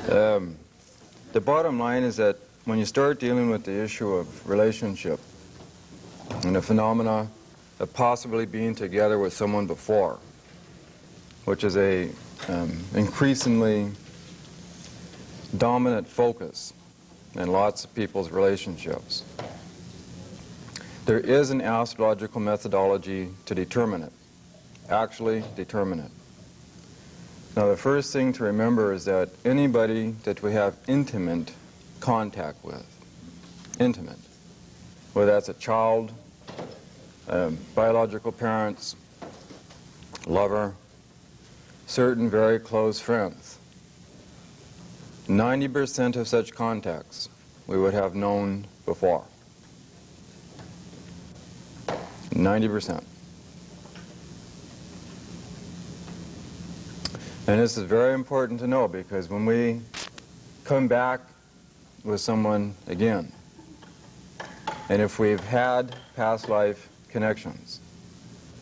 The bottom line is that when you start dealing with the issue of relationship and the phenomena of possibly being together with someone before, which is a increasingly dominant focus in lots of people's relationships, there is an astrological methodology to determine it, actually determine it. Now, the first thing to remember is that anybody that we have intimate contact with, intimate, whether that's a child, biological parents, lover, certain very close friends, 90% of such contacts we would have known before. 90%. And this is very important to know, because when we come back with someone again, and if we've had past life connections,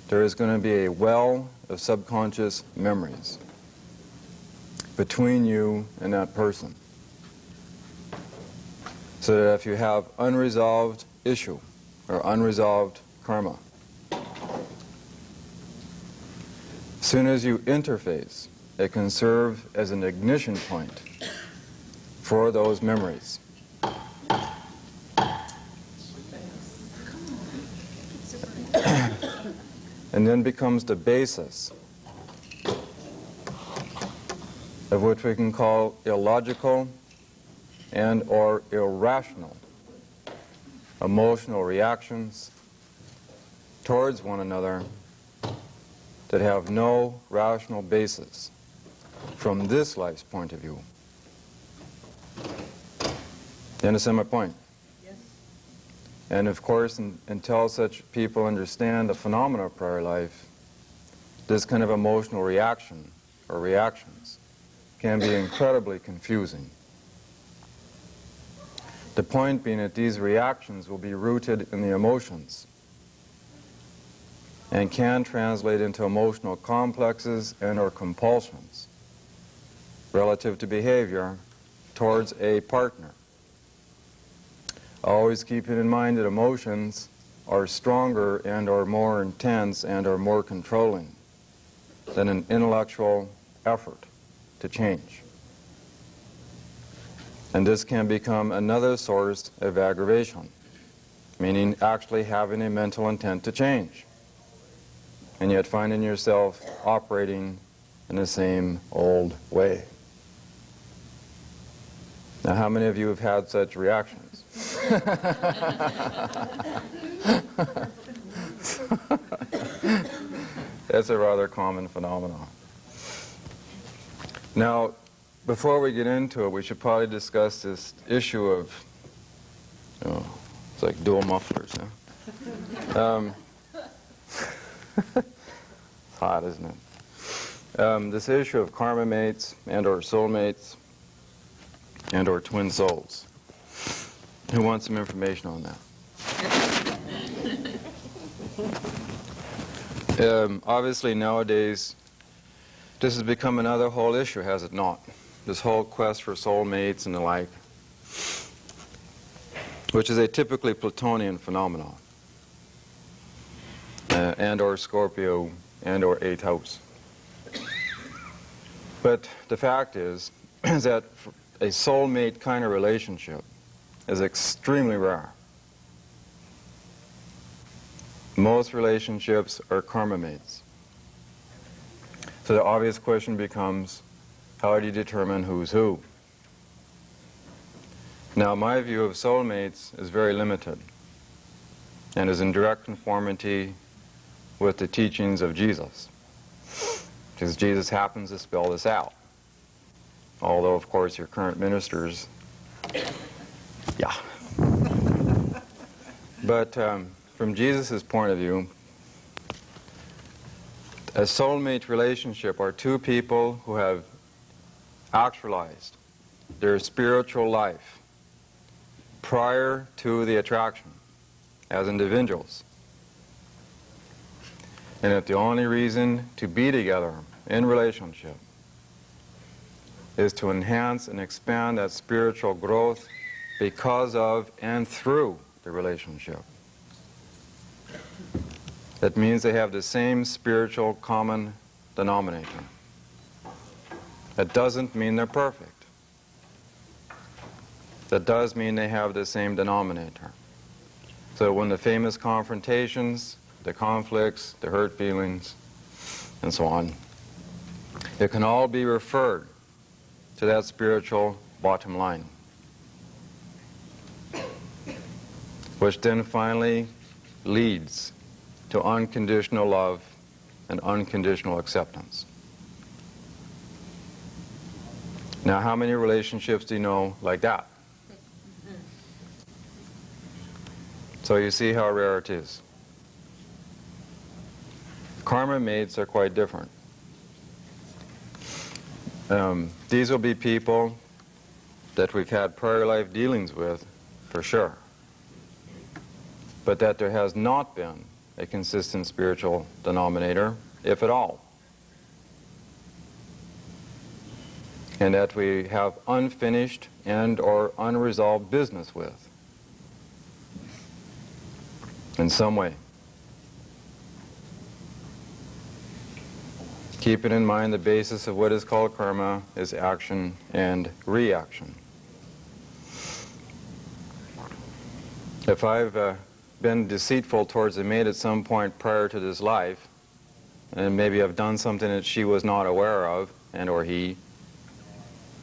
there is going to be a well of subconscious memories between you and that person. So that if you have unresolved issue or unresolved karma, as soon as you interface, it can serve as an ignition point for those memories. And then becomes the basis of what we can call illogical and or irrational emotional reactions towards one another that have no rational basis from this life's point of view. You understand my point? Yes. And of course, until such people understand the phenomena of prior life, this kind of emotional reaction or reactions can be incredibly confusing. The point being that these reactions will be rooted in the emotions and can translate into emotional complexes and or compulsions relative to behavior towards a partner. Always keeping in mind that emotions are stronger and are more intense and are more controlling than an intellectual effort to change. And this can become another source of aggravation, meaning actually having a mental intent to change, and yet finding yourself operating in the same old way. Now, how many of you have had such reactions? That's a rather common phenomenon. Now, before we get into it, we should probably discuss this issue of, it's like dual mufflers, huh? It's hot, isn't it? This issue of karma mates and or soulmates and or twin souls. Who wants some information on that? Obviously nowadays this has become another whole issue, has it not? This whole quest for soulmates and the like, which is a typically Platonian phenomenon, and or Scorpio and or 8th house. But the fact is that a soulmate kind of relationship is extremely rare. Most relationships are karma mates. So the obvious question becomes, how do you determine who's who? Now, my view of soulmates is very limited and is in direct conformity with the teachings of Jesus, because Jesus happens to spell this out. Although, of course, your current ministers, yeah. But from Jesus' point of view, a soulmate relationship are two people who have actualized their spiritual life prior to the attraction as individuals. And that the only reason to be together in relationship is to enhance and expand that spiritual growth because of and through the relationship. That means they have the same spiritual common denominator. That doesn't mean they're perfect. That does mean they have the same denominator. So when the famous confrontations, the conflicts, the hurt feelings, and so on, it can all be referred to that spiritual bottom line, which then finally leads to unconditional love and unconditional acceptance. Now, how many relationships do you know like that? So you see how rare it is. Karma mates are quite different. These will be people that we've had prior life dealings with, for sure, but that there has not been a consistent spiritual denominator, if at all, and that we have unfinished and or unresolved business with in some way. Keeping in mind the basis of what is called karma is action and reaction. If I've been deceitful towards a mate at some point prior to this life, and maybe I've done something that she was not aware of, and or he,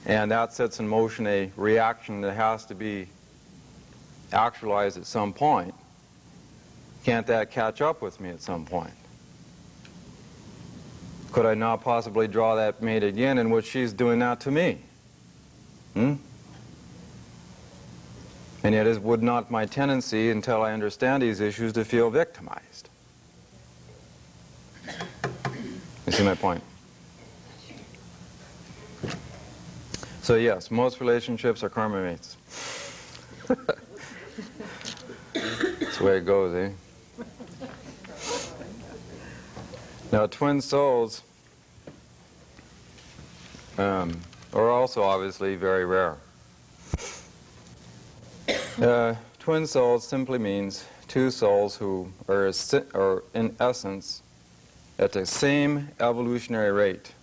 and that sets in motion a reaction that has to be actualized at some point, can't that catch up with me at some point? Could I not possibly draw that mate again in which she's doing that to me? And yet it would not my tendency, until I understand these issues, to feel victimized. You see my point? So yes, most relationships are karma mates. That's the way it goes, eh? Now, twin souls are also obviously very rare. Twin souls simply means two souls who are in essence at the same evolutionary rate,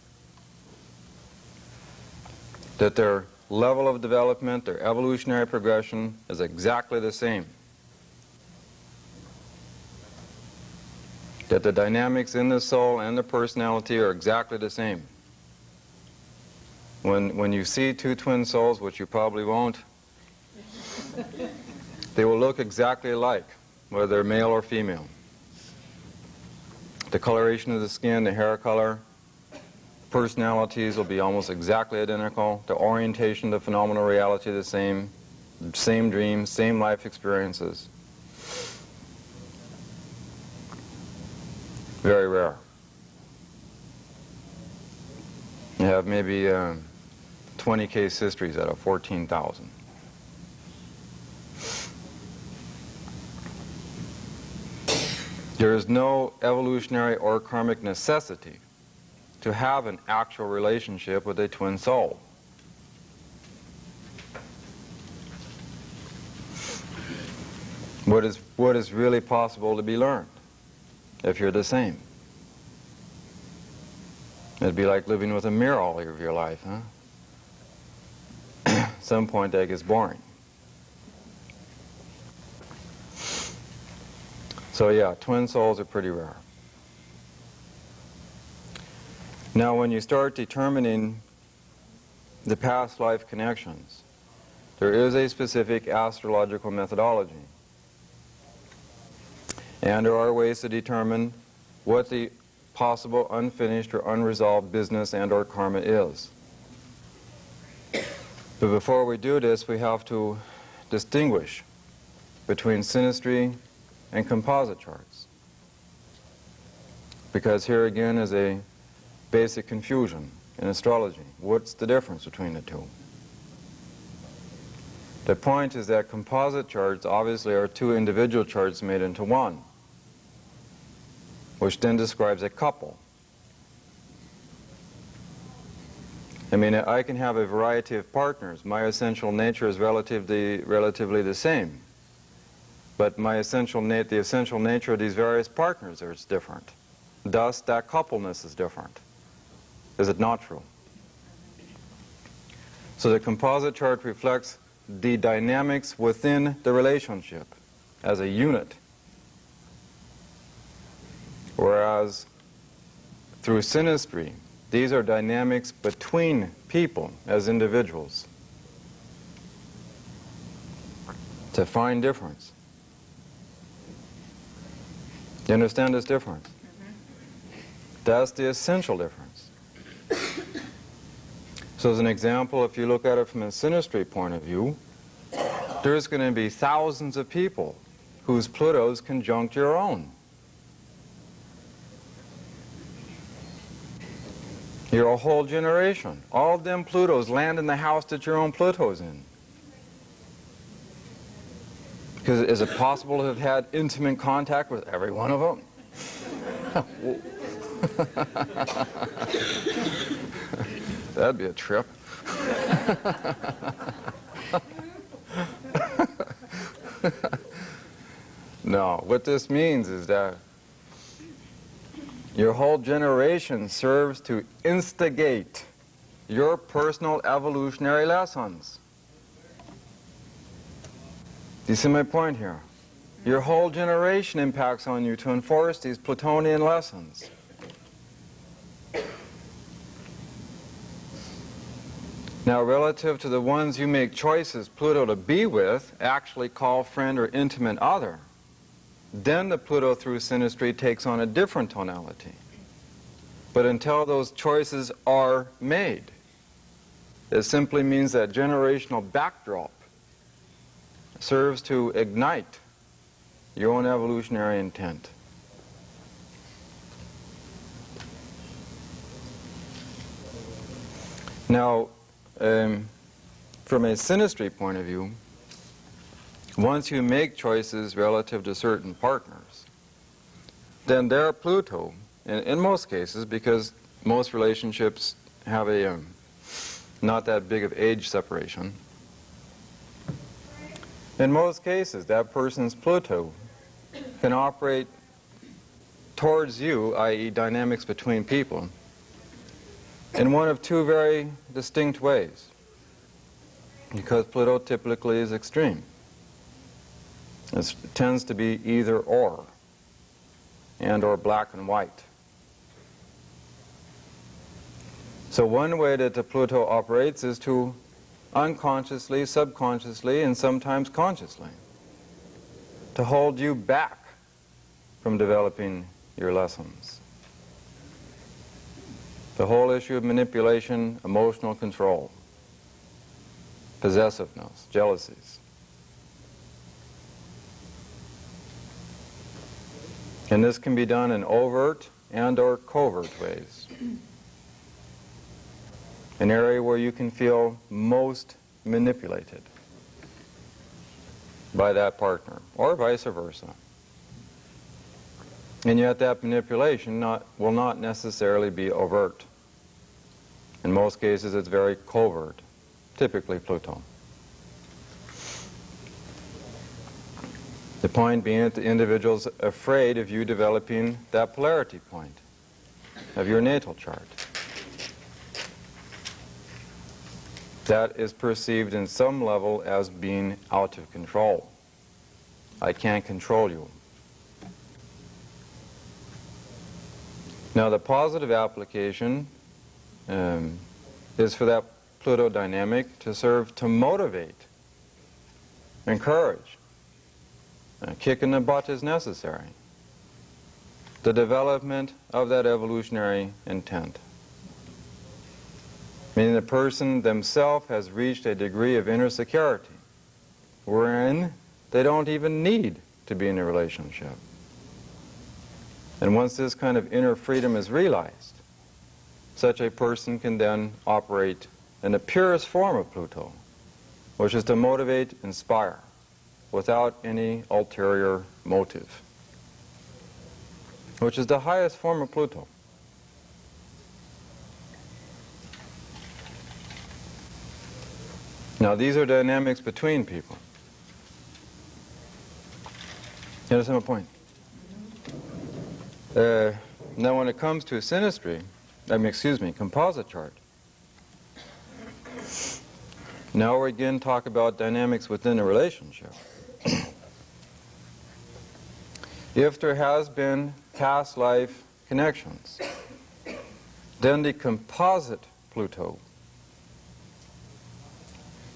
that their level of development, their evolutionary progression is exactly the same. That the dynamics in the soul and the personality are exactly the same. When you see two twin souls, which you probably won't, they will look exactly alike, whether they're male or female. The coloration of the skin, the hair color, personalities will be almost exactly identical. The orientation to phenomenal reality the same dreams, same life experiences. Very rare. You have maybe 20 case histories out of 14,000. There is no evolutionary or karmic necessity to have an actual relationship with a twin soul. What is really possible to be learned if you're the same? It'd be like living with a mirror all of your life, huh? At some point that gets boring. So yeah, twin souls are pretty rare. Now when you start determining the past life connections, there is a specific astrological methodology. And there are ways to determine what the possible unfinished or unresolved business and or karma is. But before we do this, we have to distinguish between synastry and composite charts. Because here again is a basic confusion in astrology. What's the difference between the two? The point is that composite charts obviously are two individual charts made into one, which then describes a couple. I mean, I can have a variety of partners. My essential nature is relatively the same. But the essential nature of these various partners is different. Thus, that coupleness is different. Is it not true? So the composite chart reflects the dynamics within the relationship as a unit. Whereas through synastry, these are dynamics between people as individuals. It's a fine difference. You understand this difference? That's the essential difference. So as an example, if you look at it from a synastry point of view, there's going to be thousands of people whose Plutos conjunct your own. You're a whole generation. All of them Plutos land in the house that your own Pluto's in. Because is it possible to have had intimate contact with every one of them? That'd be a trip. No, what this means is that your whole generation serves to instigate your personal evolutionary lessons. Do you see my point here? Your whole generation impacts on you to enforce these Plutonian lessons. Now, relative to the ones you make choices Pluto to be with, actually call friend or intimate other, then the Pluto through synastry takes on a different tonality. But until those choices are made, it simply means that generational backdrop serves to ignite your own evolutionary intent. Now, from a synastry point of view, once you make choices relative to certain partners, then their Pluto, in most cases, because most relationships have a not that big of age separation, in most cases, that person's Pluto can operate towards you, i.e. dynamics between people, in one of two very distinct ways, because Pluto typically is extreme. It tends to be either or, and or black and white. So one way that the Pluto operates is to unconsciously, subconsciously, and sometimes consciously, to hold you back from developing your lessons. The whole issue of manipulation, emotional control, possessiveness, jealousies. And this can be done in overt and or covert ways. An area where you can feel most manipulated by that partner, or vice versa. And yet that manipulation will not necessarily be overt. In most cases it's very covert, typically Pluto. The point being that the individual's afraid of you developing that polarity point of your natal chart. That is perceived in some level as being out of control. I can't control you. Now the positive application is for that Pluto dynamic to serve to motivate, encourage. A kick in the butt is necessary. The development of that evolutionary intent. Meaning the person themselves has reached a degree of inner security wherein they don't even need to be in a relationship. And once this kind of inner freedom is realized, such a person can then operate in the purest form of Pluto, which is to motivate, inspire, without any ulterior motive, which is the highest form of Pluto. Now, these are dynamics between people. You understand my point? Now, when it comes to synastry, composite chart, now we again talk about dynamics within a relationship. If there has been past life connections, then the composite Pluto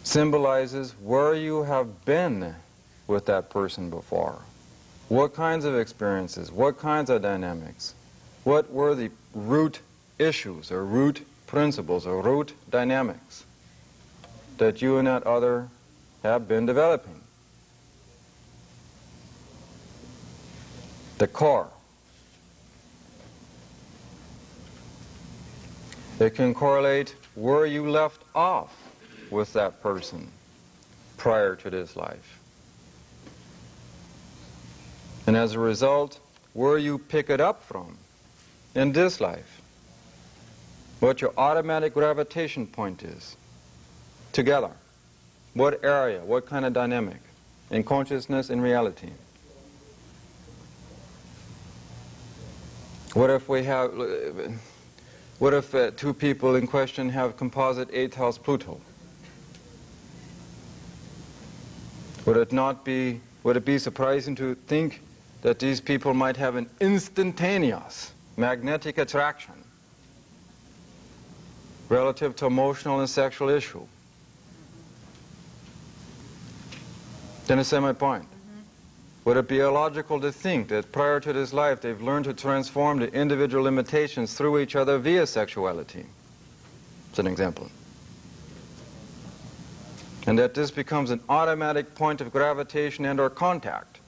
symbolizes where you have been with that person before. What kinds of experiences, what kinds of dynamics, what were the root issues or root principles or root dynamics that you and that other have been developing. The core. It can correlate where you left off with that person prior to this life. And as a result, where you pick it up from in this life, what your automatic gravitation point is, together, what area, what kind of dynamic, in consciousness, in reality. What if two people in question have composite 8th house Pluto? Would it be surprising to think that these people might have an instantaneous magnetic attraction relative to emotional and sexual issue? Do you understand my point? Would it be illogical to think that prior to this life they've learned to transform the individual limitations through each other via sexuality? It's an example. And that this becomes an automatic point of gravitation and or contact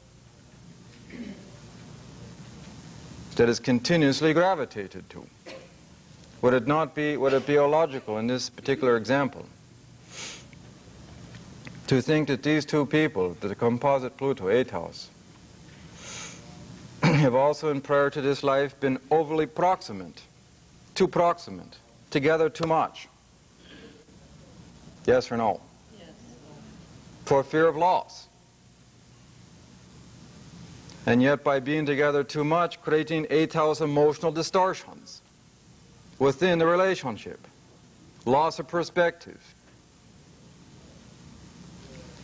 that is continuously gravitated to. Would it be illogical in this particular example to think that these two people, the composite Pluto, 8th house, have also in prior to this life been overly proximate, too proximate, together too much? Yes or no? Yes. For fear of loss. And yet by being together too much, creating 8th house emotional distortions within the relationship, loss of perspective,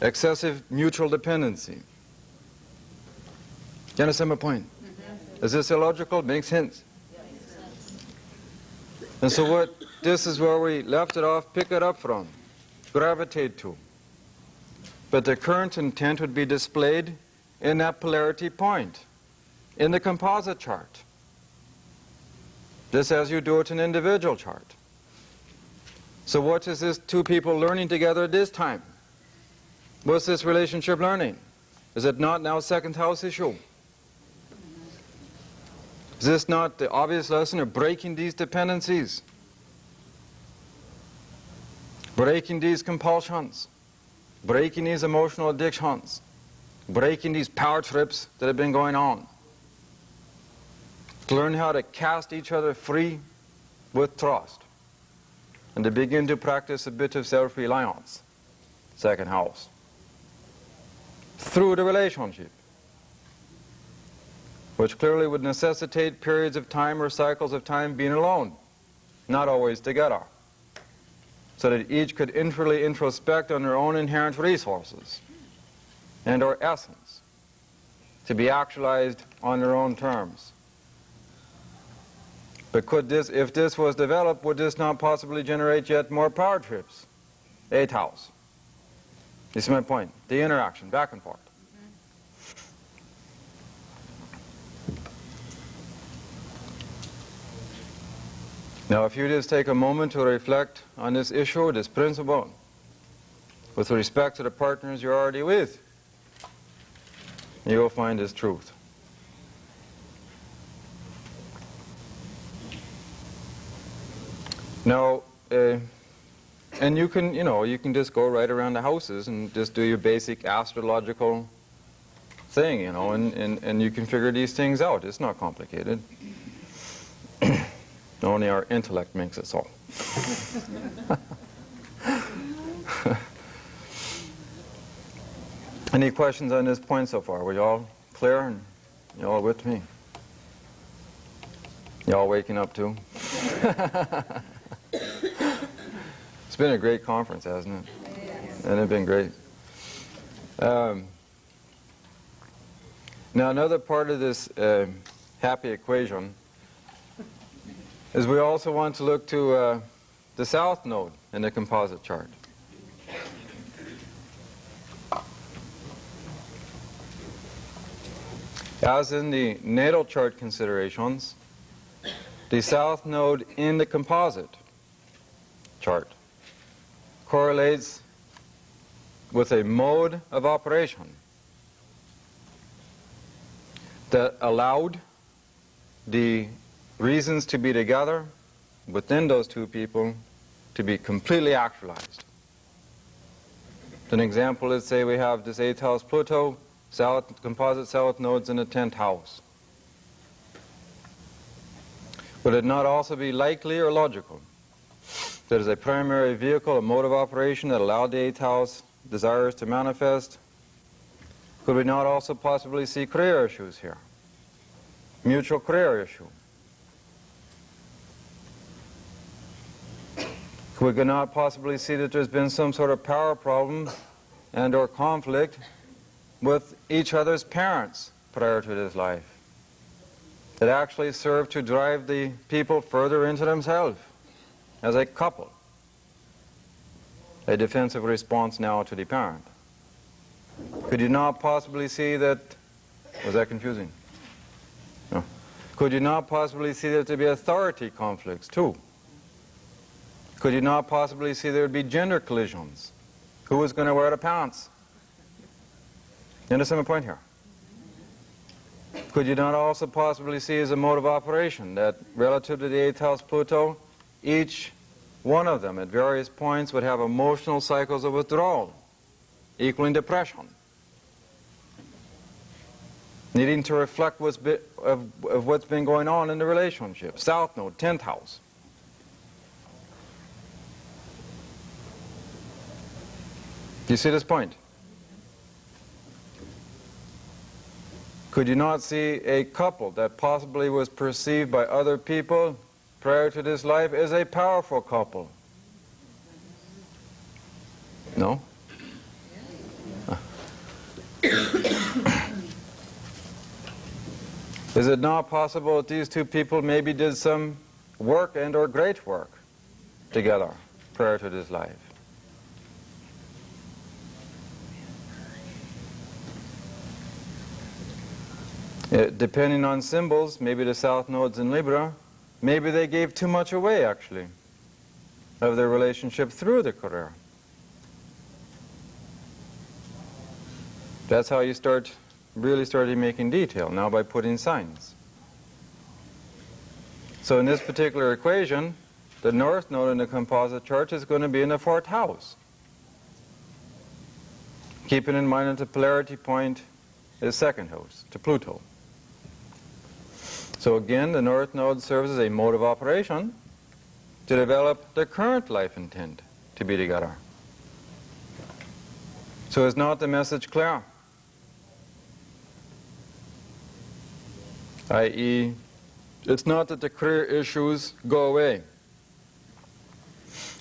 excessive mutual dependency. Do you understand my point? Is this illogical? Makes sense. And so this is where we left it off, pick it up from, gravitate to. But the current intent would be displayed in that polarity point, in the composite chart, just as you do it in an individual chart. So what is this two people learning together at this time? What's this relationship learning? Is it not now 2nd house issue? Is this not the obvious lesson of breaking these dependencies? Breaking these compulsions? Breaking these emotional addictions? Breaking these power trips that have been going on? To learn how to cast each other free with trust. And to begin to practice a bit of self-reliance. 2nd house. Through the relationship, which clearly would necessitate periods of time or cycles of time being alone, not always together, so that each could inwardly introspect on their own inherent resources and or essence to be actualized on their own terms. But if this was developed, would this not possibly generate yet more power trips? 8th house. You see my point? The interaction, back and forth. Now, if you just take a moment to reflect on this issue, this principle, with respect to the partners you're already with, you will find this truth. Now, and you can just go right around the houses and just do your basic astrological thing, and you can figure these things out. It's not complicated. Only our intellect makes it so. Any questions on this point so far? Were you all clear and you all with me? You all waking up too? It's been a great conference, hasn't it? Yes. And it's been great. Now another part of this happy equation is we also want to look to the south node in the composite chart. As in the natal chart considerations, the south node in the composite chart correlates with a mode of operation that allowed the reasons to be together within those two people to be completely actualized. An example is, say we have this 8th house Pluto, composite south nodes in the 10th house. Would it not also be likely or logical that as a primary vehicle, a mode of operation that allowed the 8th house desires to manifest, could we not also possibly see career issues here? Mutual career issue. Could we not possibly see that there's been some sort of power problem and or conflict with each other's parents prior to this life that actually served to drive the people further into themselves as a couple? A defensive response now to the parent. Could you not possibly see that, was that confusing? No. Could you not possibly see that there'd be authority conflicts too? Could you not possibly see there would be gender collisions? Who was going to wear the pants? You understand my point here? Could you not also possibly see as a mode of operation that relative to the 8th house Pluto, each one of them at various points would have emotional cycles of withdrawal, equaling depression, needing to reflect what's been going on in the relationship? South node, 10th house. Do you see this point? Could you not see a couple that possibly was perceived by other people prior to this life as a powerful couple? No? Is it not possible that these two people maybe did some work and or great work together prior to this life? Depending on symbols, maybe the south nodes in Libra, maybe they gave too much away, actually, of their relationship through the career. That's how you really started making detail, now by putting signs. So in this particular equation, the north node in the composite chart is going to be in the 4th house. Keeping in mind that the polarity point is 2nd house, to Pluto. So again, the north node serves as a mode of operation to develop the current life intent to be together. So is not the message clear? I.e., it's not that the career issues go away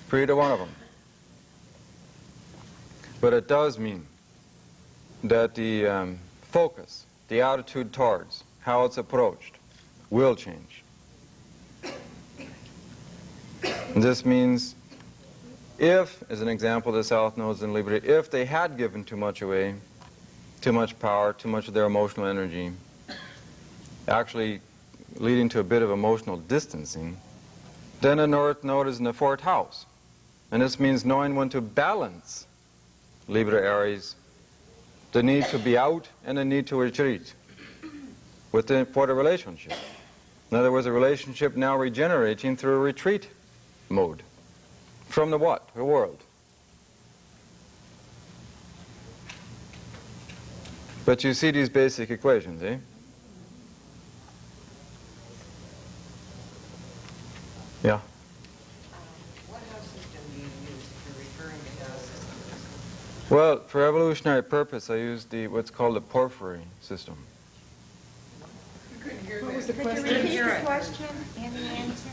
for either one of them. But it does mean that the focus, the attitude towards, how it's approached, will change. And this means if, as an example, the south nodes in Libra, if they had given too much away, too much power, too much of their emotional energy, actually leading to a bit of emotional distancing, then the north node is in the 4th house. And this means knowing when to balance Libra Aries, the need to be out and the need to retreat for the relationship. In other words, a relationship now regenerating through a retreat mode. From the what? The world. But you see these basic equations, eh? Yeah? What house system do you use if you're referring to house systems? Well, for evolutionary purpose, I used what's called the porphyry system. What was the question? Could you repeat the question and the answer?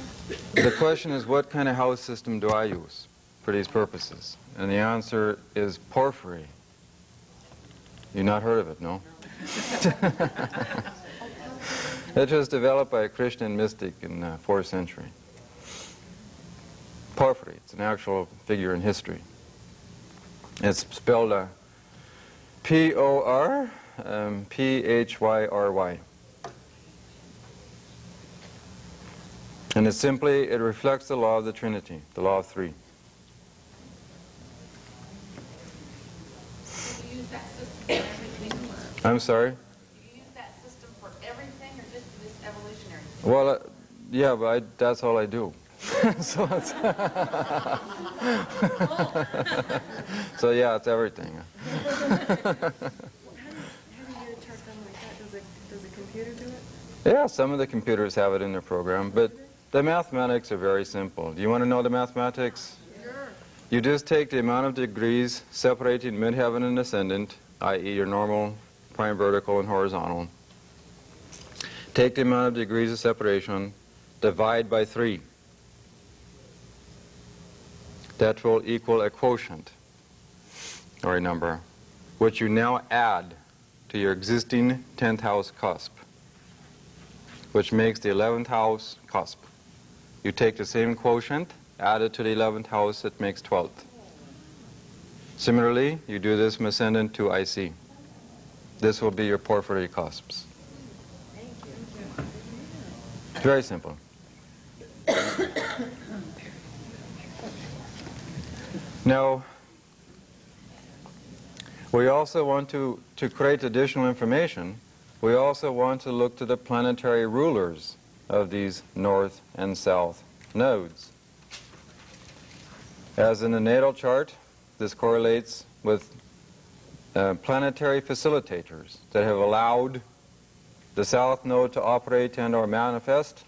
The question is, what kind of house system do I use for these purposes? And the answer is porphyry. You've not heard of it, no? It was developed by a Christian mystic in the 4th century. Porphyry, it's an actual figure in history. It's spelled P-O-R-P-H-Y-R-Y. And it's simply, it reflects the law of the Trinity, the law of three. Do you use that system for everything? I'm sorry? Do you use that system for everything or just for this evolutionary? Well, yeah, but that's all I do. So, it's so yeah, it's everything. How do you get a chart done like that? Does a computer do it? Yeah, some of the computers have it in their program, but the mathematics are very simple. Do you want to know the mathematics? Sure. You just take the amount of degrees separating midheaven and ascendant, i.e. your normal prime vertical and horizontal. Take the amount of degrees of separation, divide by 3. That will equal a quotient, or a number, which you now add to your existing 10th house cusp, which makes the 11th house cusp. You take the same quotient, add it to the 11th house, it makes 12th. Similarly, you do this from ascendant to IC. This will be your porphyry cusps. It's very simple. Now, we also want to create additional information. We also want to look to the planetary rulers of these north and south nodes. As in the natal chart, this correlates with planetary facilitators that have allowed the south node to operate and or manifest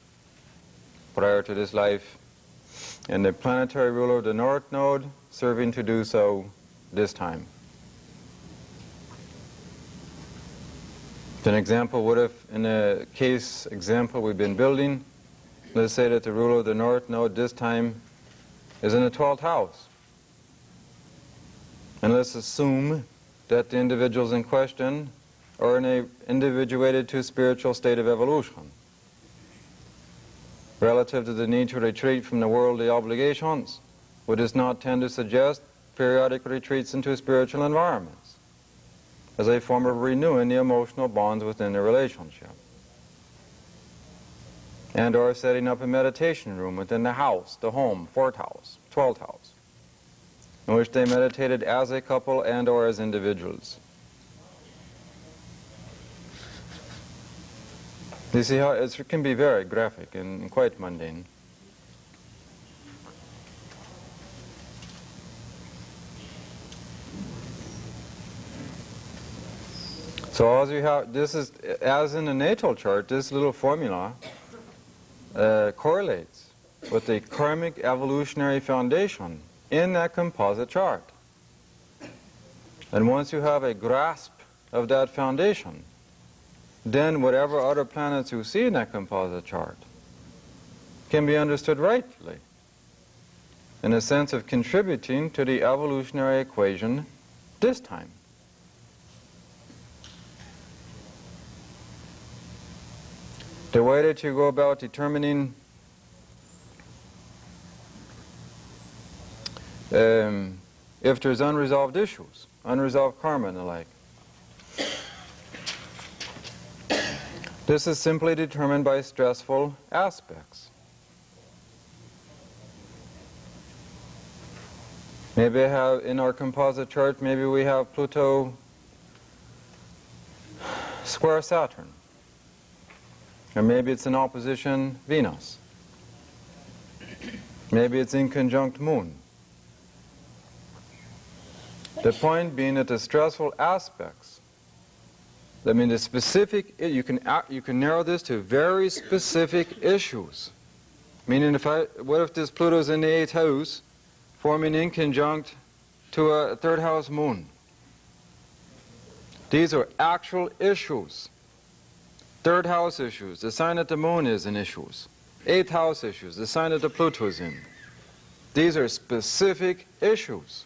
prior to this life, and the planetary ruler of the north node serving to do so this time. An example, what if in a case example we've been building, let's say that the ruler of the north node this time is in the 12th house. And let's assume that the individuals in question are in an individuated to spiritual state of evolution, relative to the need to retreat from the worldly obligations. Would this not tend to suggest periodic retreats into spiritual environments as a form of renewing the emotional bonds within the relationship? And or setting up a meditation room within the house, the home, 4th house, 12th house, in which they meditated as a couple and or as individuals. You see how it can be very graphic and quite mundane. So as you have, this is, as in the natal chart, this little formula correlates with the karmic evolutionary foundation in that composite chart. And once you have a grasp of that foundation, then whatever other planets you see in that composite chart can be understood rightly, in a sense of contributing to the evolutionary equation this time. The way that you go about determining if there's unresolved issues, unresolved karma and the like. This is simply determined by stressful aspects. Maybe I have, in our composite chart, maybe we have Pluto square Saturn. Or maybe it's in opposition Venus. Maybe it's in conjunct Moon. The point being that the stressful aspects, I mean the specific, you can narrow this to very specific issues. Meaning what if this Pluto's in the 8th house, forming in conjunct to a 3rd house Moon? These are actual issues. Third house issues, the sign that the moon is in issues. Eighth house issues, the sign that the Pluto is in. These are specific issues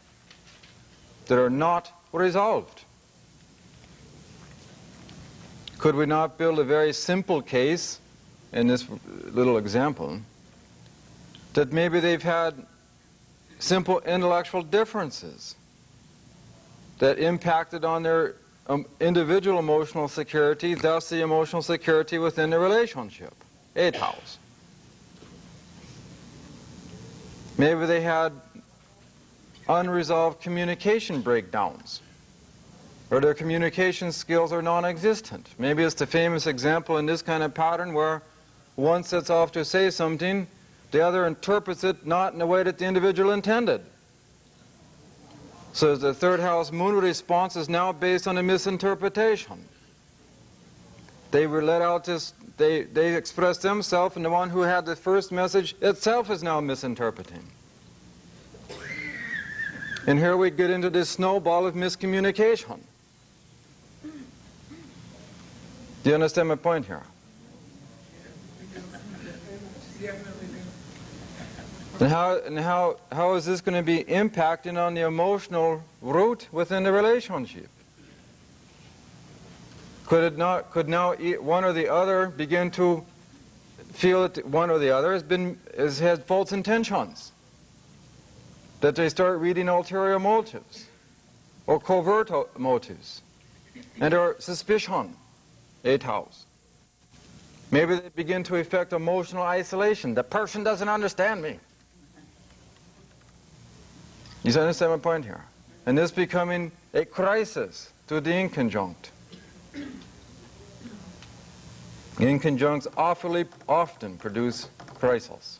that are not resolved. Could we not build a very simple case in this little example that maybe they've had simple intellectual differences that impacted on their individual emotional security, thus the emotional security within the relationship? Eighth house. Maybe they had unresolved communication breakdowns, or their communication skills are non-existent. Maybe it's the famous example in this kind of pattern where one sets off to say something, the other interprets it not in the way that the individual intended. So the third house moon response is now based on a misinterpretation. They were let out this, they expressed themselves, and the one who had the first message itself is now misinterpreting. And here we get into this snowball of miscommunication. Do you understand my point here? And how is this going to be impacting on the emotional root within the relationship? Could now one or the other begin to feel that one or the other has had false intentions? That they start reading ulterior motives or covert motives and or suspicion, eighth house. Maybe they begin to affect emotional isolation. The person doesn't understand me. You understand my point here? And this becoming a crisis to the inconjunct. Inconjuncts often produce crises.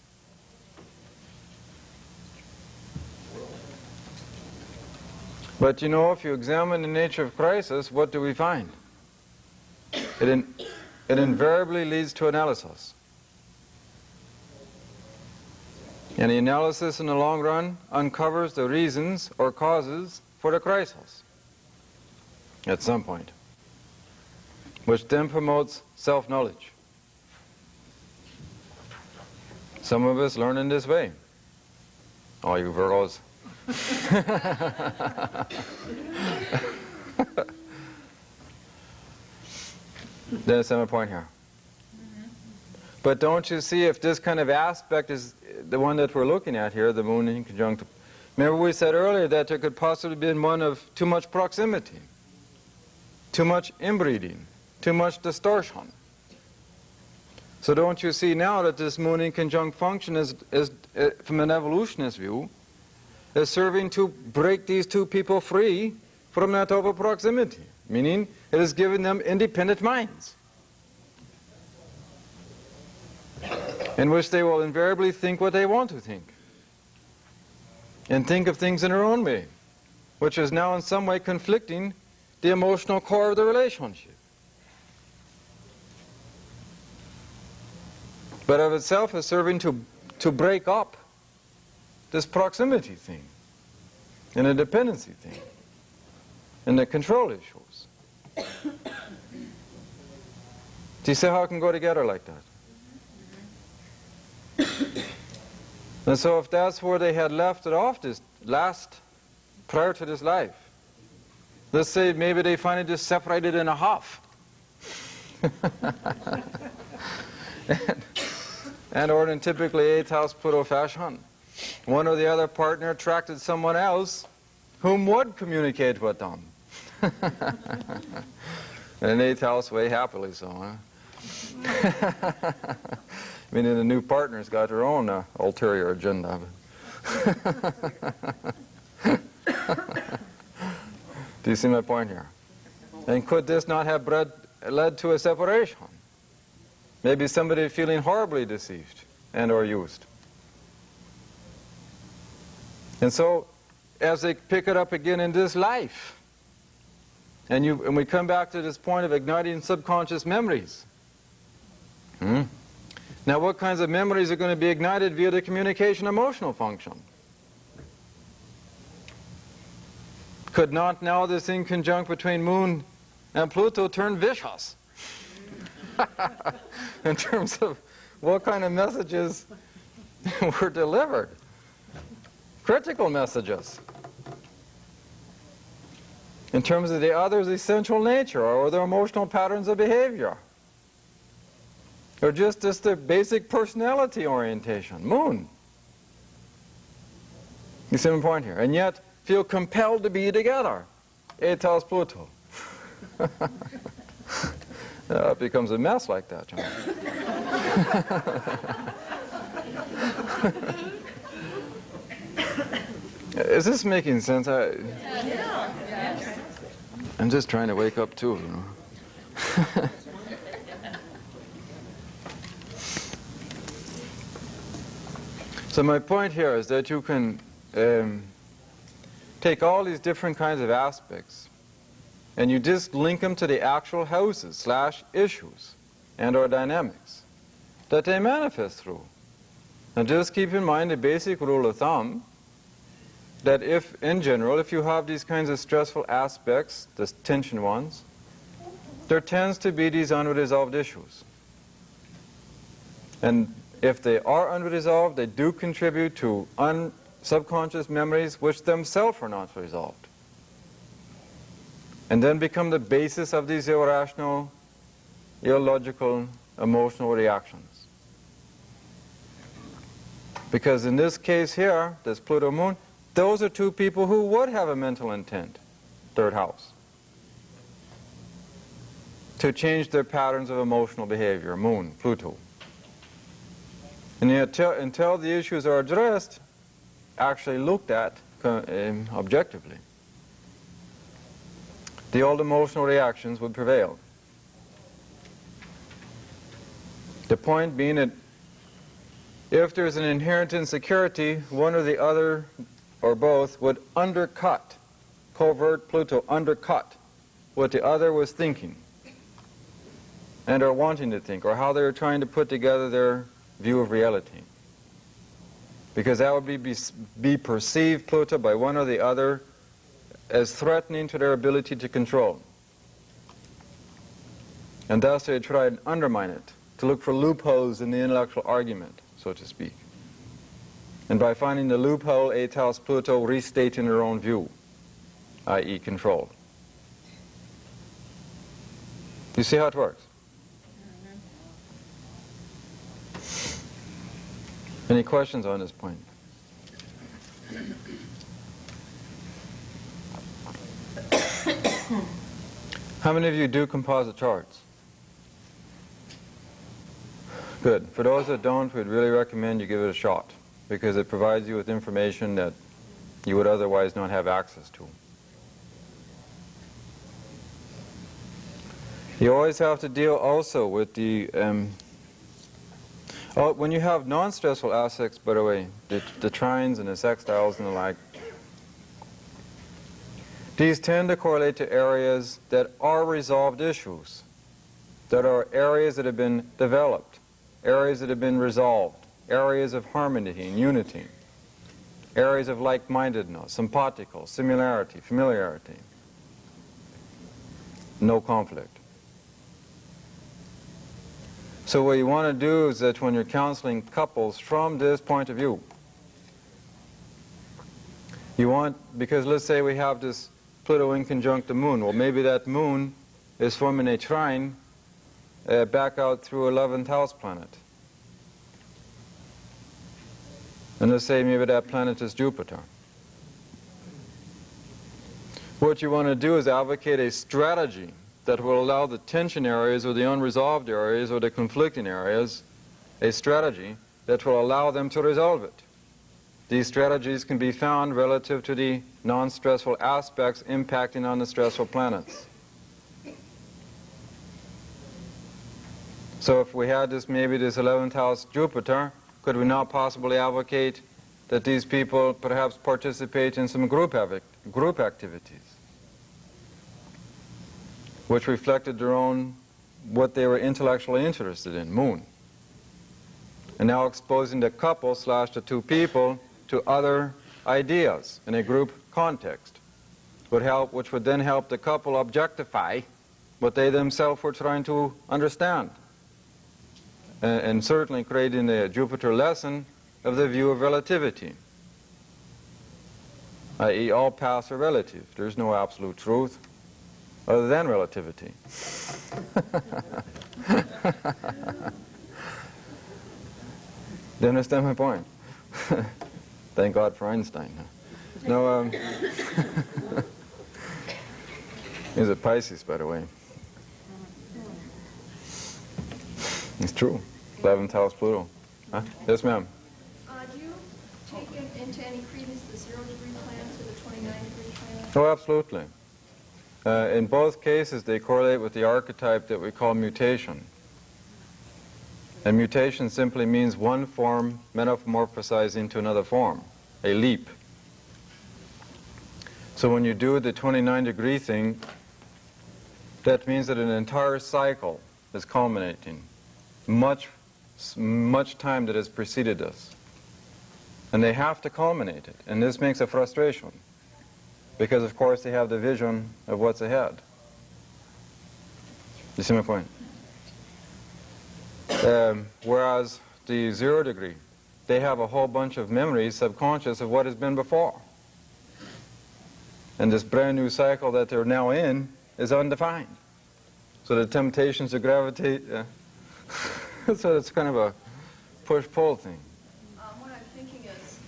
But you know, if you examine the nature of crisis, what do we find? It invariably leads to analysis. And the analysis in the long run uncovers the reasons or causes for the crisis at some point, which then promotes self-knowledge. Some of us learn in this way. All you Virgos. That's my point here. But don't you see, if this kind of aspect is the one that we're looking at here, the moon in conjunct. Remember we said earlier that there could possibly be one of too much proximity, too much inbreeding, too much distortion. So don't you see now that this moon in conjunct function is from an evolutionist view, is serving to break these two people free from that over proximity, meaning it is giving them independent minds, in which they will invariably think what they want to think, and think of things in their own way, which is now in some way conflicting the emotional core of the relationship. But of itself is serving to break up this proximity thing, and the dependency thing, and the control issues. Do you see how it can go together like that? And so if that's where they had left it off this prior to this life, let's say maybe they finally just separated in a half. and or in typically 8th house Pluto fashion, one or the other partner attracted someone else whom would communicate with them. In an 8th house way, happily so, huh? Meaning the new partner's got their own ulterior agenda. Do you see my point here? And could this not have led to a separation? Maybe somebody feeling horribly deceived and or used. And so, as they pick it up again in this life, and we come back to this point of igniting subconscious memories. Now, what kinds of memories are going to be ignited via the communication emotional function? Could not now this inconjunct between moon and Pluto turned vicious in terms of what kind of messages were delivered. Critical messages. In terms of the other's essential nature or their emotional patterns of behavior. Or just their basic personality orientation. Moon. You see my point here? And yet feel compelled to be together. It tells Pluto. It becomes a mess like that, John. Is this making sense? I'm just trying to wake up too, you know. So my point here is that you can take all these different kinds of aspects and you just link them to the actual houses / issues and or dynamics that they manifest through. And just keep in mind the basic rule of thumb that if, in general, if you have these kinds of stressful aspects, the tension ones, there tends to be these unresolved issues. And if they are unresolved, they do contribute to subconscious memories which themselves are not resolved. And then become the basis of these irrational, illogical, emotional reactions. Because in this case here, this Pluto Moon, those are two people who would have a mental intent, third house, to change their patterns of emotional behavior, Moon, Pluto. And yet, until the issues are addressed, actually looked at objectively, the old emotional reactions would prevail. The point being that if there's an inherent insecurity, one or the other or both would undercut, covert Pluto undercut what the other was thinking and are wanting to think, or how they were trying to put together their view of reality. Because that would be perceived, Pluto, by one or the other as threatening to their ability to control. And thus they try to undermine it, to look for loopholes in the intellectual argument, so to speak. And by finding the loophole, it tells Pluto restating their own view, i.e. control. You see how it works? Any questions on this point? How many of you do composite charts? Good. For those that don't, we'd really recommend you give it a shot, because it provides you with information that you would otherwise not have access to. You always have to deal also with the when you have non-stressful aspects, by the way, the trines and the sextiles and the like, these tend to correlate to areas that are resolved issues, that are areas that have been developed, areas that have been resolved, areas of harmony and unity, areas of like-mindedness, simpatico, similarity, familiarity, no conflict. So what you want to do is that when you're counseling couples from this point of view, you want, because let's say we have this Pluto in conjunct the Moon. Well, maybe that Moon is forming a trine back out through 11th house planet. And let's say maybe that planet is Jupiter. What you want to do is advocate a strategy that will allow the tension areas or the unresolved areas or the conflicting areas, a strategy that will allow them to resolve it. These strategies can be found relative to the non-stressful aspects impacting on the stressful planets. So if we had maybe this 11th house Jupiter, could we not possibly advocate that these people perhaps participate in some group activities, which reflected their own, what they were intellectually interested in, Moon. And now exposing the couple / the two people to other ideas in a group context would help, which would then help the couple objectify what they themselves were trying to understand. And certainly creating a Jupiter lesson of the view of relativity, i.e. all paths are relative. There's no absolute truth other than relativity. Do you understand my point? Thank God for Einstein. No, he's a Pisces, by the way. It's true. 11th house Pluto. Huh? Yes, ma'am. Do you take into any credence the 0-degree plants or the 29-degree plants? Oh, absolutely. In both cases, they correlate with the archetype that we call mutation. And mutation simply means one form metamorphosizing into another form, a leap. So when you do the 29-degree thing, that means that an entire cycle is culminating. Much time that has preceded us. And they have to culminate it. And this makes a frustration. Because, of course, they have the vision of what's ahead. You see my point? Whereas the 0-degree, they have a whole bunch of memories, subconscious, of what has been before. And this brand new cycle that they're now in is undefined. So the temptations to gravitate, so it's kind of a push-pull thing. What I'm thinking is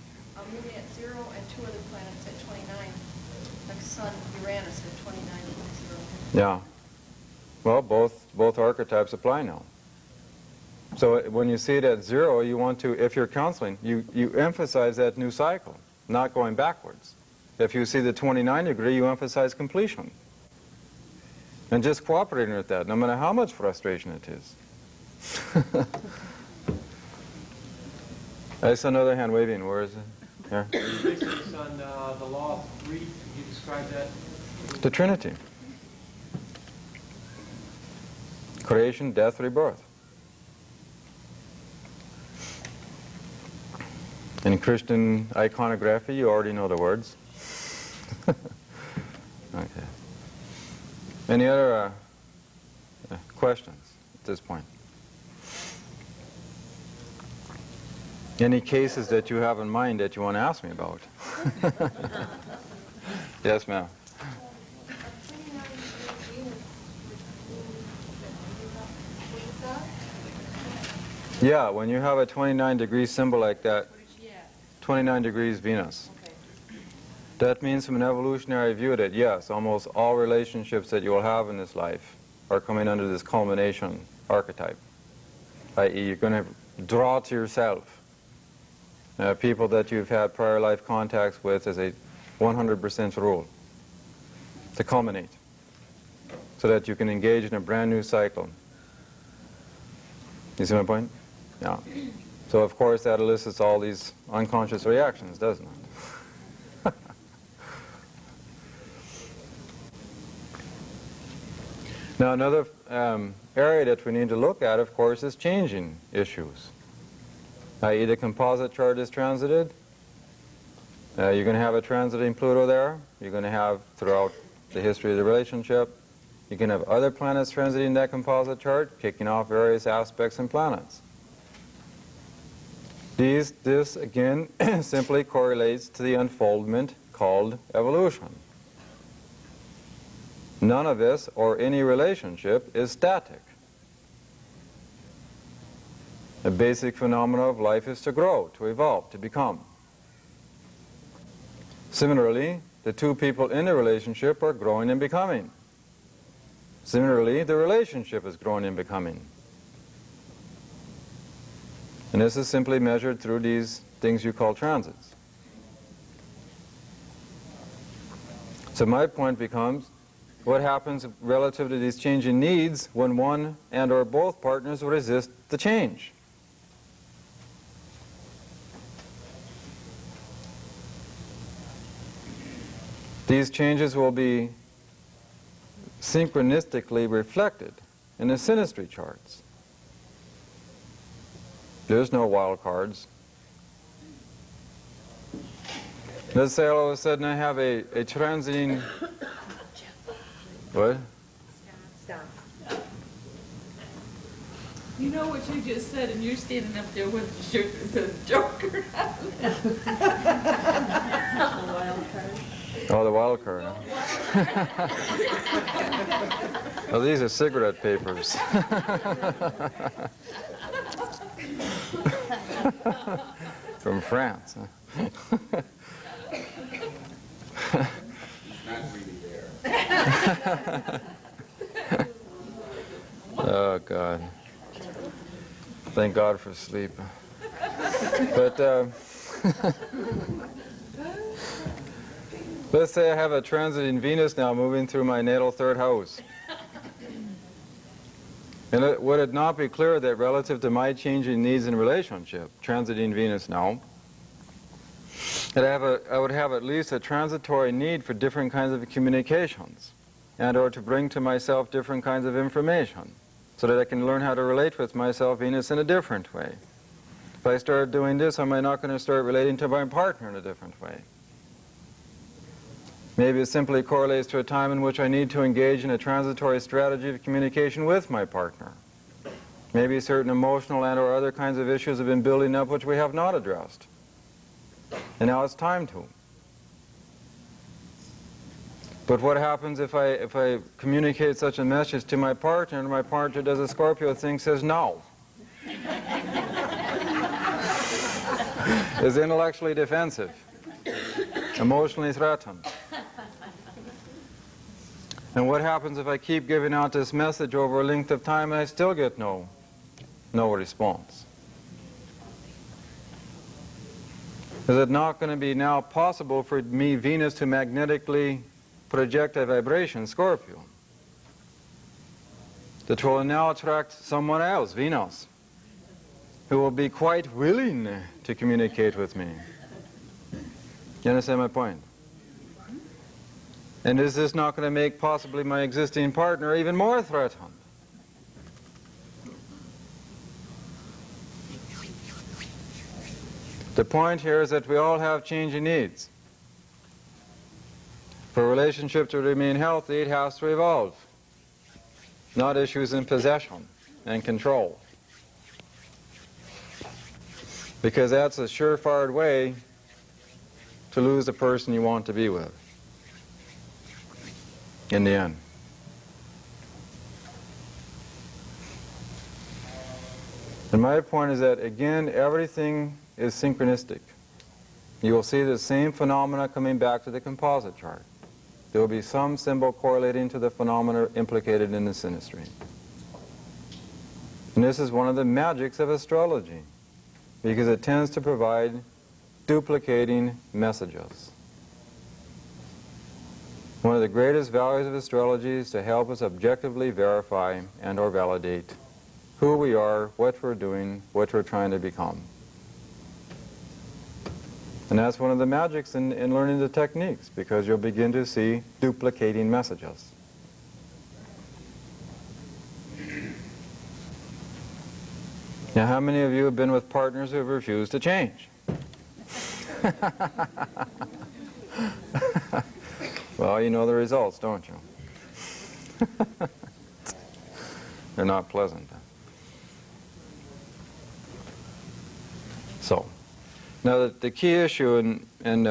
moving at 0 and 2 other planets at 29, like Sun, Uranus at 29 and 0. Yeah. Well, both archetypes apply now. So when you see it at 0, you want to, if you're counseling, you emphasize that new cycle, not going backwards. If you see the 29-degree, you emphasize completion. And just cooperating with that, no matter how much frustration it is. I saw another hand waving. Where is it? Here. Based on the law of 3, can you describe that? The Trinity. Creation, death, rebirth. In Christian iconography, you already know the words. Okay. Any other questions at this point? Any cases that you have in mind that you want to ask me about? Yes, ma'am. Yeah, when you have a 29-degree symbol like that, 29 degrees Venus. That means from an evolutionary view that, yes, almost all relationships that you will have in this life are coming under this culmination archetype, i.e. you're going to draw to yourself people that you've had prior life contacts with as a 100% rule to culminate so that you can engage in a brand new cycle. You see my point? Yeah. So of course that elicits all these unconscious reactions, doesn't it? Now another area that we need to look at, of course, is changing issues. I.e. the composite chart is transited. You're going to have a transiting Pluto there. You're going to have, throughout the history of the relationship, you can have other planets transiting that composite chart, kicking off various aspects and planets. This again, simply correlates to the unfoldment called evolution. None of this, or any relationship, is static. The basic phenomena of life is to grow, to evolve, to become. Similarly, the two people in the relationship are growing and becoming. Similarly, the relationship is growing and becoming. And this is simply measured through these things you call transits. So my point becomes, what happens relative to these changing needs when one and or both partners resist the change? These changes will be synchronistically reflected in the synastry charts. There's no wild cards. Let's say all of a sudden I have a transiting... What? Stop. You know what you just said, and you're standing up there with the shirt that says Joker. Oh, the wild card. Huh? Oh, these are cigarette papers. From France. Huh? Not really there. Oh, God. Thank God for sleep. But let's say I have a transit in Venus now moving through my natal third house. And would it not be clear that relative to my changing needs in relationship, transiting Venus now, that I would have at least a transitory need for different kinds of communications and or to bring to myself different kinds of information so that I can learn how to relate with myself, Venus, in a different way. If I start doing this, am I not going to start relating to my partner in a different way? Maybe it simply correlates to a time in which I need to engage in a transitory strategy of communication with my partner. Maybe certain emotional and or other kinds of issues have been building up which we have not addressed. And now it's time to. But what happens if I communicate such a message to my partner and my partner does a Scorpio thing, says no? Is intellectually defensive, emotionally threatened. And what happens if I keep giving out this message over a length of time and I still get no response? Is it not going to be now possible for me, Venus, to magnetically project a vibration, Scorpio, that will now attract someone else, Venus, who will be quite willing to communicate with me? You understand my point? And is this not going to make possibly my existing partner even more threatened? The point here is that we all have changing needs. For a relationship to remain healthy, it has to evolve, not issues in possession and control. Because that's a surefire way to lose the person you want to be with in the end. And my point is that, again, everything is synchronistic. You will see the same phenomena coming back to the composite chart. There will be some symbol correlating to the phenomena implicated in the synastry. And this is one of the magics of astrology, because it tends to provide duplicating messages. One of the greatest values of astrology is to help us objectively verify and or validate who we are, what we're doing, what we're trying to become. And that's one of the magics in learning the techniques, because you'll begin to see duplicating messages. Now, how many of you have been with partners who have refused to change? Well, you know the results, don't you? They're not pleasant. So, now the key issue, and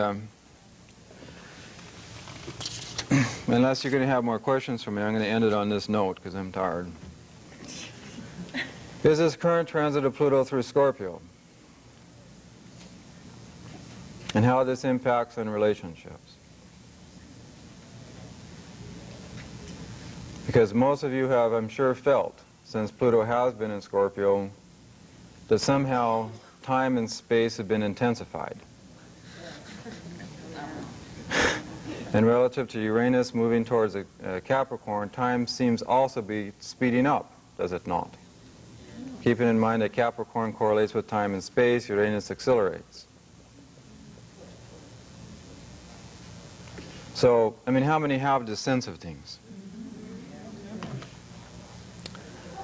unless you're going to have more questions for me, I'm going to end it on this note because I'm tired. Is this current transit of Pluto through Scorpio, and how this impacts on relationships. Because most of you have, I'm sure, felt, since Pluto has been in Scorpio, that somehow time and space have been intensified. And relative to Uranus moving towards a Capricorn, time seems also be speeding up, does it not? Keeping in mind that Capricorn correlates with time and space, Uranus accelerates. So, I mean, how many have this sense of things?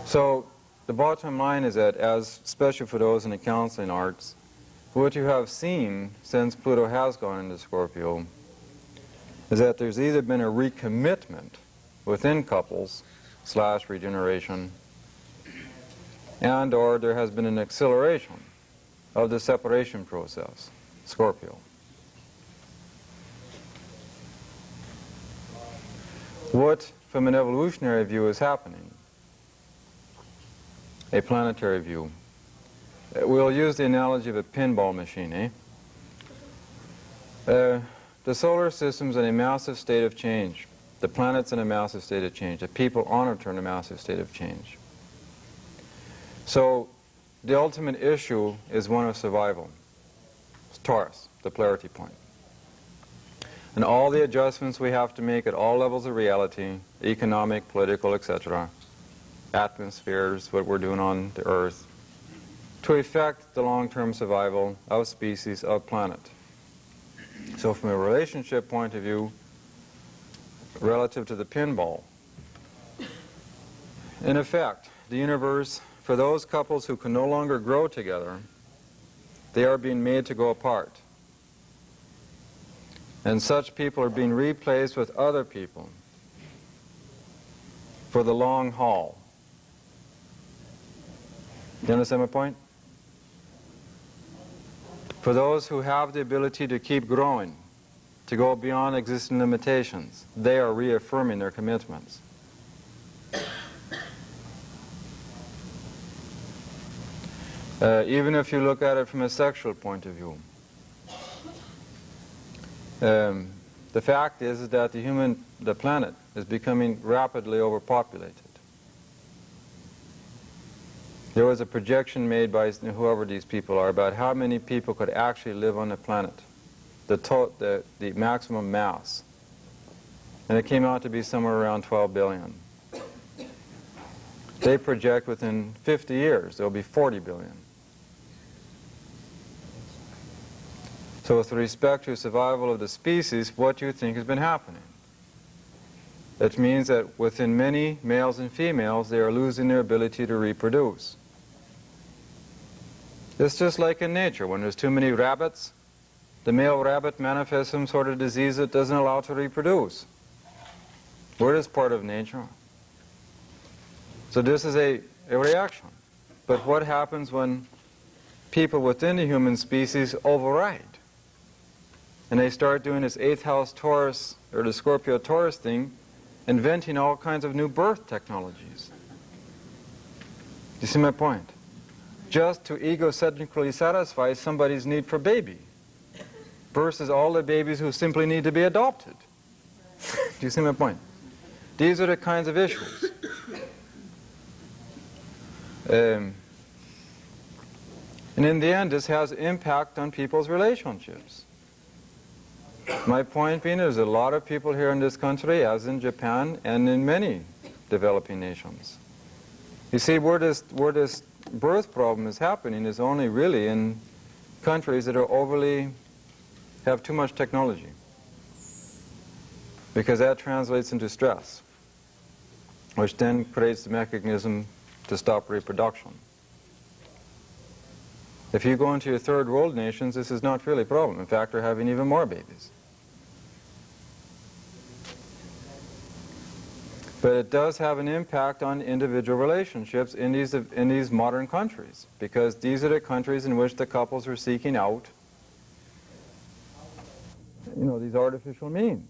So, the bottom line is that, as especially for those in the counseling arts, what you have seen since Pluto has gone into Scorpio is that there's either been a recommitment within couples regeneration, and or there has been an acceleration of the separation process, Scorpio. What, from an evolutionary view, is happening? A planetary view. We'll use the analogy of a pinball machine, eh? The solar system's in a massive state of change. The planet's in a massive state of change. The people on it are in a massive state of change. So the ultimate issue is one of survival. It's Taurus, the polarity point. And all the adjustments we have to make at all levels of reality, economic, political, etc., atmospheres, what we're doing on the Earth, to affect the long-term survival of species, of planet. So from a relationship point of view, relative to the pinball, in effect, the universe, for those couples who can no longer grow together, they are being made to go apart. And such people are being replaced with other people for the long haul. You understand my point? For those who have the ability to keep growing, to go beyond existing limitations, they are reaffirming their commitments. Even if you look at it from a sexual point of view, the fact is that the planet is becoming rapidly overpopulated. There was a projection made by whoever these people are about how many people could actually live on the planet, the maximum mass. And it came out to be somewhere around 12 billion. They project within 50 years there will be 40 billion. So with respect to survival of the species, what do you think has been happening? It means that within many males and females, they are losing their ability to reproduce. It's just like in nature. When there's too many rabbits, the male rabbit manifests some sort of disease that doesn't allow it to reproduce. We're just part of nature. So this is a reaction. But what happens when people within the human species override? And they start doing this 8th house Taurus, or the Scorpio Taurus thing, inventing all kinds of new birth technologies. Do you see my point? Just to egocentrically satisfy somebody's need for baby, versus all the babies who simply need to be adopted. Do you see my point? These are the kinds of issues. And in the end, this has impact on people's relationships. My point being, there's a lot of people here in this country, as in Japan and in many developing nations. You see, where this birth problem is happening is only really in countries that are have too much technology, because that translates into stress, which then creates the mechanism to stop reproduction. If you go into your third world nations, this is not really a problem. In fact, they're having even more babies. But it does have an impact on individual relationships in these modern countries, because these are the countries in which the couples are seeking out, these artificial means.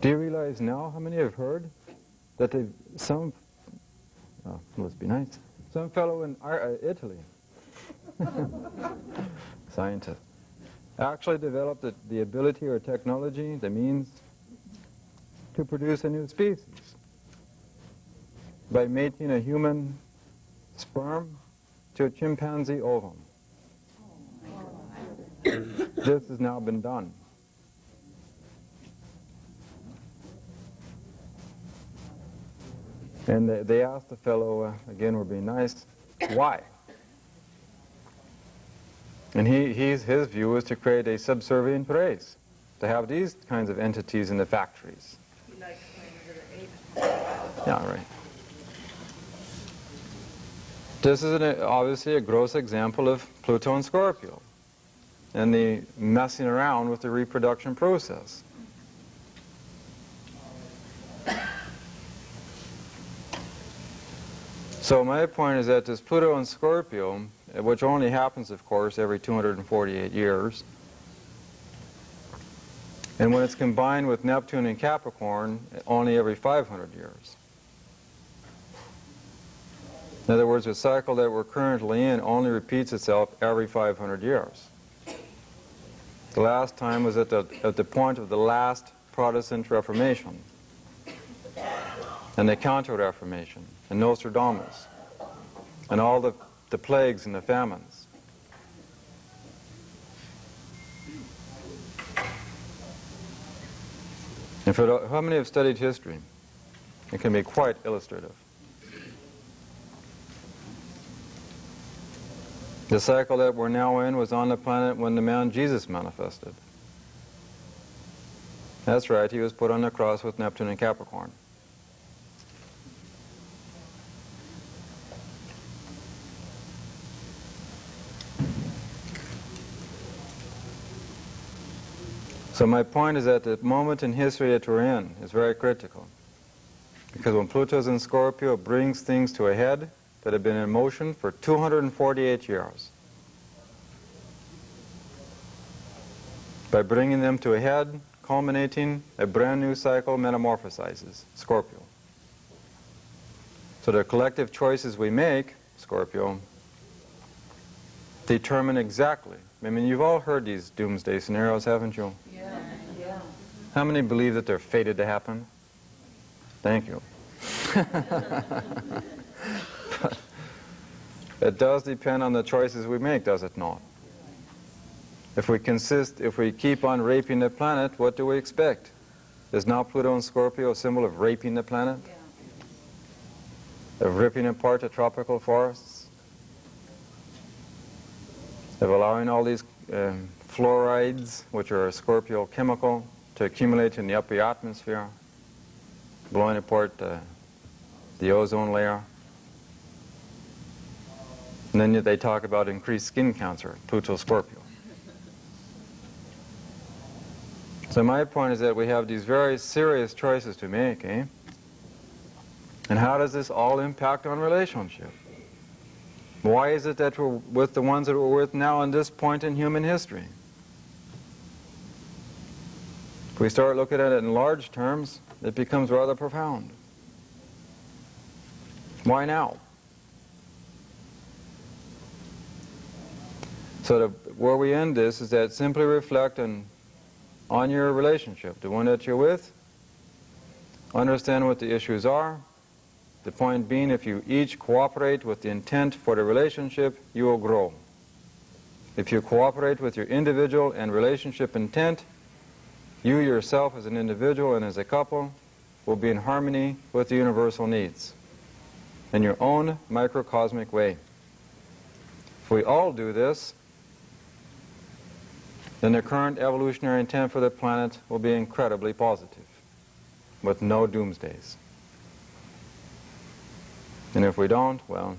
Do you realize now how many have heard that some fellow in Italy, scientist, actually developed the ability or technology, the means, to produce a new species by mating a human sperm to a chimpanzee ovum. This has now been done. And they asked the fellow, again, we're being nice, why? And his view is to create a subservient race, to have these kinds of entities in the factories. Yeah, right. This is obviously a gross example of Pluto and Scorpio and the messing around with the reproduction process. So my point is that this Pluto and Scorpio, which only happens, of course, every 248 years, and when it's combined with Neptune and Capricorn, only every 500 years. In other words, the cycle that we're currently in only repeats itself every 500 years. The last time was at the point of the last Protestant Reformation, and the Counter-Reformation, and Nostradamus, and all the plagues and the famines. And for how many have studied history? It can be quite illustrative. The cycle that we're now in was on the planet when the man Jesus manifested. That's right, he was put on the cross with Neptune and Capricorn. So my point is that the moment in history that we're in is very critical. Because when Pluto's in Scorpio, it brings things to a head that have been in motion for 248 years. By bringing them to a head, culminating, a brand new cycle metamorphosizes Scorpio. So the collective choices we make, Scorpio, determine exactly. I mean, you've all heard these doomsday scenarios, haven't you? Yeah. How many believe that they're fated to happen? Thank you. But it does depend on the choices we make, does it not? If we keep on raping the planet, what do we expect? Is now Pluto and Scorpio a symbol of raping the planet? Of ripping apart the tropical forests? Of allowing all these fluorides, which are a Scorpio chemical, to accumulate in the upper atmosphere, blowing apart the ozone layer? And then they talk about increased skin cancer, Pluto Scorpio. So my point is that we have these very serious choices to make, eh? And how does this all impact on relationship? Why is it that we're with the ones that we're with now in this point in human history? If we start looking at it in large terms, it becomes rather profound. Why now? So where we end this is that simply reflect on your relationship, the one that you're with, understand what the issues are. The point being, if you each cooperate with the intent for the relationship, you will grow. If you cooperate with your individual and relationship intent, you yourself as an individual and as a couple will be in harmony with the universal needs in your own microcosmic way. If we all do this, then the current evolutionary intent for the planet will be incredibly positive, with no doomsdays. And if we don't, well,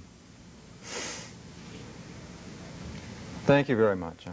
thank you very much.